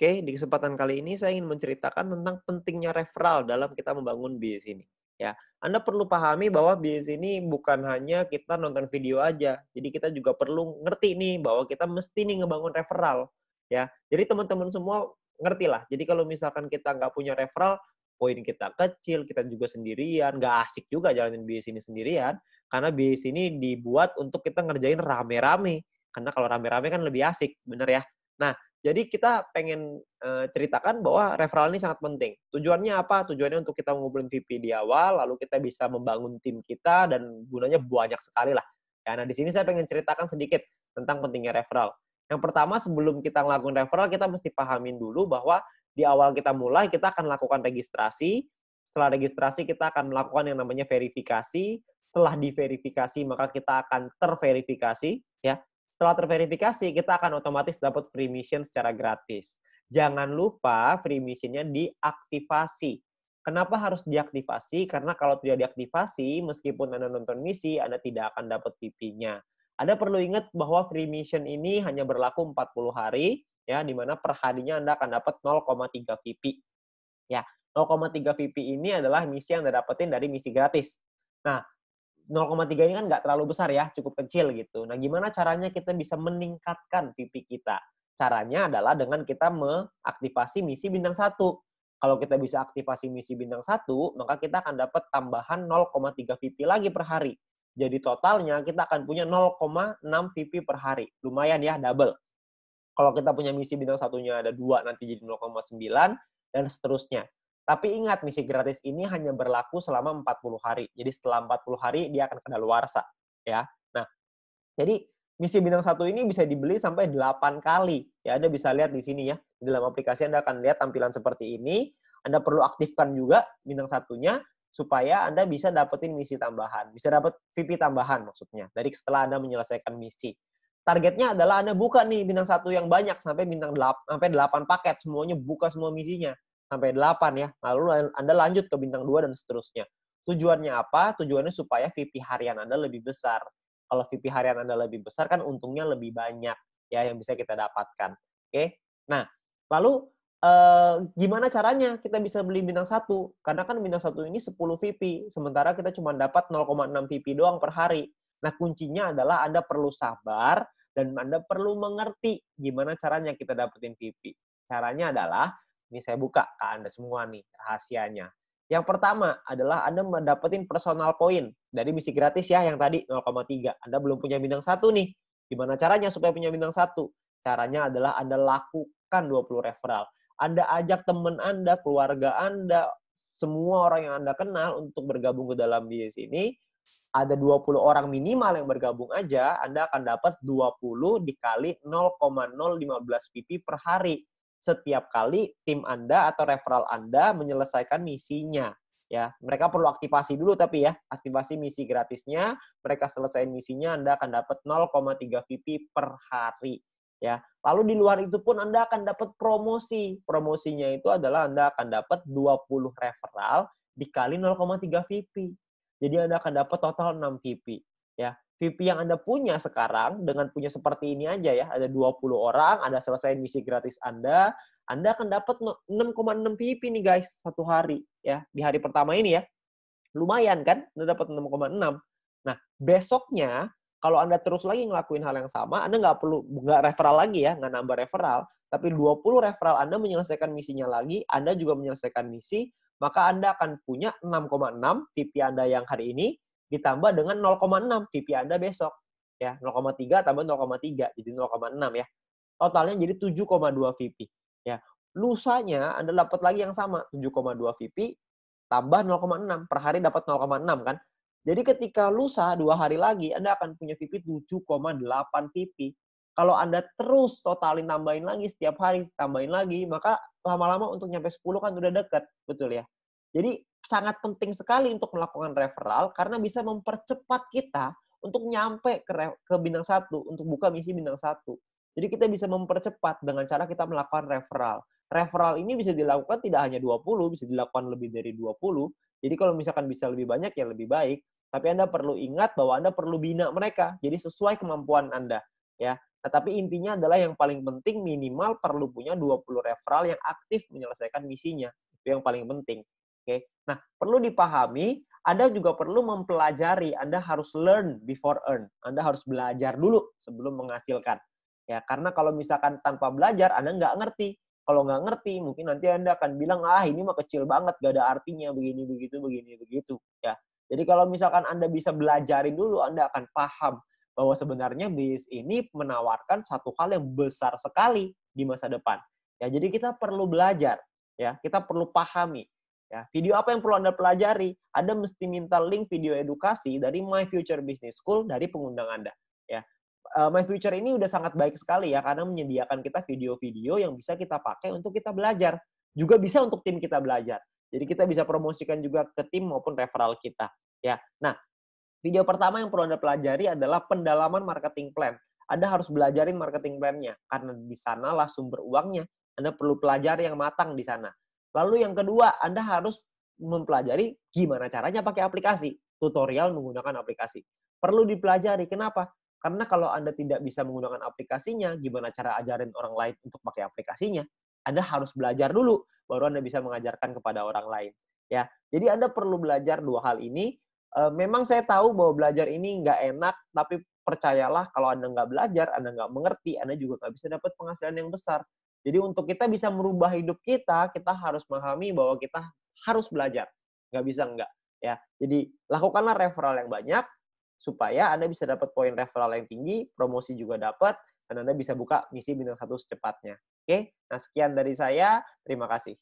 Oke, di kesempatan kali ini saya ingin menceritakan tentang pentingnya referral dalam kita membangun bisnis ini. Ya, Anda perlu pahami bahwa bisnis ini bukan hanya kita nonton video aja. Jadi kita juga perlu ngerti nih bahwa kita mesti nih ngebangun referral. Ya, jadi teman-teman semua ngerti lah. Jadi kalau misalkan kita nggak punya referral, poin kita kecil, kita juga sendirian, nggak asik juga jalanin bisnis ini sendirian. Karena bisnis ini dibuat untuk kita ngerjain rame-rame. Karena kalau rame-rame kan lebih asik, bener ya? Nah, jadi kita pengen, ceritakan bahwa referral ini sangat penting. Tujuannya apa? Tujuannya untuk kita ngumpulin VP di awal, lalu kita bisa membangun tim kita dan gunanya banyak sekali lah. Ya, nah di sini saya pengen ceritakan sedikit tentang pentingnya referral. Yang pertama sebelum kita ngelakuin referral, kita mesti pahamin dulu bahwa di awal kita mulai, kita akan lakukan registrasi. Setelah registrasi, kita akan melakukan yang namanya verifikasi. Setelah diverifikasi, maka kita akan terverifikasi, ya. Setelah terverifikasi, kita akan otomatis dapat free mission secara gratis. Jangan lupa free mission-nya diaktifasi. Kenapa harus diaktifasi? Karena kalau tidak diaktifasi, meskipun Anda nonton misi, Anda tidak akan dapat VP-nya. Anda perlu ingat bahwa free mission ini hanya berlaku 40 hari, ya, di mana per harinya Anda akan dapat 0,3 VP. Ya, 0,3 VP ini adalah misi yang Anda dapetin dari misi gratis. Nah, 0,3 ini kan nggak terlalu besar ya, cukup kecil gitu. Nah, gimana caranya kita bisa meningkatkan VP kita? Caranya adalah dengan kita mengaktifasi misi bintang 1. Kalau kita bisa aktifasi misi bintang 1, maka kita akan dapat tambahan 0,3 VP lagi per hari. Jadi totalnya kita akan punya 0,6 VP per hari. Lumayan ya, double. Kalau kita punya misi bintang satunya ada 2, nanti jadi 0,9, dan seterusnya. Tapi ingat, misi gratis ini hanya berlaku selama 40 hari. Jadi setelah 40 hari, dia akan kadaluarsa. Ya. Nah, jadi misi bintang satu ini bisa dibeli sampai 8 kali. Ya, Anda bisa lihat di sini ya. Di dalam aplikasi Anda akan lihat tampilan seperti ini. Anda perlu aktifkan juga bintang satunya, supaya Anda bisa dapetin misi tambahan. Bisa dapat VP tambahan maksudnya, dari setelah Anda menyelesaikan misi. Targetnya adalah Anda buka nih bintang satu yang banyak sampai bintang 8, sampai 8 paket, semuanya buka semua misinya sampai 8 ya. Lalu Anda lanjut ke bintang 2 dan seterusnya. Tujuannya apa? Tujuannya supaya VP harian Anda lebih besar. Kalau VP harian Anda lebih besar kan untungnya lebih banyak ya yang bisa kita dapatkan. Oke. Nah, lalu gimana caranya kita bisa beli bintang satu? Karena kan bintang satu ini 10 VP, sementara kita cuma dapat 0,6 VP doang per hari. Nah, kuncinya adalah Anda perlu sabar dan Anda perlu mengerti gimana caranya kita dapetin VP. Caranya adalah, ini saya buka ke Anda semua nih rahasianya. Yang pertama adalah Anda mendapatkan personal point dari misi gratis ya yang tadi 0,3. Anda belum punya bintang satu nih. Gimana caranya supaya punya bintang satu? Caranya adalah Anda lakukan 20 referral. Anda ajak teman Anda, keluarga Anda, semua orang yang Anda kenal untuk bergabung ke dalam bisnis ini. Ada 20 orang minimal yang bergabung aja, Anda akan dapat 20 dikali 0,015 PP per hari. Setiap kali tim Anda atau referral Anda menyelesaikan misinya. Ya, mereka perlu aktivasi dulu tapi ya, aktivasi misi gratisnya, mereka selesaiin misinya, Anda akan dapat 0,3 VP per hari. Ya, lalu di luar itu pun Anda akan dapat promosi. Promosinya itu adalah Anda akan dapat 20 referral dikali 0,3 VP. Jadi Anda akan dapat total 6 VP. Ya, VP yang Anda punya sekarang dengan punya seperti ini aja ya, ada 20 orang, Anda selesai misi gratis Anda akan dapat 6,6 VP nih guys satu hari ya. Di hari pertama ini ya. Lumayan kan? Anda dapat 6,6. Nah, besoknya kalau Anda terus lagi ngelakuin hal yang sama, Anda nggak referral lagi ya, nggak nambah referral, tapi 20 referral Anda menyelesaikan misinya lagi, Anda juga menyelesaikan misi, maka Anda akan punya 6,6 VP Anda yang hari ini ditambah dengan 0,6 VP Anda besok. Ya, 0,3 tambah 0,3 jadi 0,6 ya. Totalnya jadi 7,2 VP. Ya. Lusanya Anda dapat lagi yang sama, 7,2 VP tambah 0,6 per hari dapat 0,6 kan. Jadi ketika lusa 2 hari lagi Anda akan punya VP 7,8 VP. Kalau Anda terus totalin tambahin lagi setiap hari, tambahin lagi, maka lama-lama untuk nyampe 10 kan udah dekat, betul ya. Jadi sangat penting sekali untuk melakukan referral karena bisa mempercepat kita untuk nyampe ke bintang satu, untuk buka misi bintang satu. Jadi kita bisa mempercepat dengan cara kita melakukan referral. Referral ini bisa dilakukan tidak hanya 20, bisa dilakukan lebih dari 20. Jadi kalau misalkan bisa lebih banyak ya lebih baik. Tapi Anda perlu ingat bahwa Anda perlu bina mereka. Jadi sesuai kemampuan Anda. Ya. Nah, tapi intinya adalah yang paling penting minimal perlu punya 20 referral yang aktif menyelesaikan misinya. Itu yang paling penting. Oke. Nah, perlu dipahami, Anda juga perlu mempelajari. Anda harus learn before earn. Anda harus belajar dulu sebelum menghasilkan. Ya, karena kalau misalkan tanpa belajar, Anda nggak ngerti. Kalau nggak ngerti, mungkin nanti Anda akan bilang, ah ini mah kecil banget, gak ada artinya, begini, begitu, begini, begitu. Ya. Jadi kalau misalkan Anda bisa belajarin dulu, Anda akan paham bahwa sebenarnya bisnis ini menawarkan satu hal yang besar sekali di masa depan. Ya, jadi kita perlu belajar, ya, kita perlu pahami. Ya, video apa yang perlu Anda pelajari? Anda mesti minta link video edukasi dari My Future Business School dari pengundang Anda. Ya, My Future ini udah sangat baik sekali ya karena menyediakan kita video-video yang bisa kita pakai untuk kita belajar. Juga bisa untuk tim kita belajar. Jadi kita bisa promosikan juga ke tim maupun referral kita. Ya, nah video pertama yang perlu Anda pelajari adalah pendalaman marketing plan. Anda harus belajarin marketing plan-nya, karena di sanalah sumber uangnya. Anda perlu pelajari yang matang di sana. Lalu yang kedua, Anda harus mempelajari gimana caranya pakai aplikasi. Tutorial menggunakan aplikasi. Perlu dipelajari. Kenapa? Karena kalau Anda tidak bisa menggunakan aplikasinya, gimana cara ajarin orang lain untuk pakai aplikasinya? Anda harus belajar dulu, baru Anda bisa mengajarkan kepada orang lain. Ya, jadi Anda perlu belajar dua hal ini. Memang saya tahu bahwa belajar ini nggak enak, tapi percayalah kalau Anda nggak belajar, Anda nggak mengerti, Anda juga nggak bisa dapat penghasilan yang besar. Jadi untuk kita bisa merubah hidup kita harus memahami bahwa kita harus belajar. Nggak bisa nggak. Ya. Jadi lakukanlah referral yang banyak, supaya Anda bisa dapat poin referral yang tinggi, promosi juga dapat, dan Anda bisa buka misi bintang 1 secepatnya. Oke, nah sekian dari saya, terima kasih.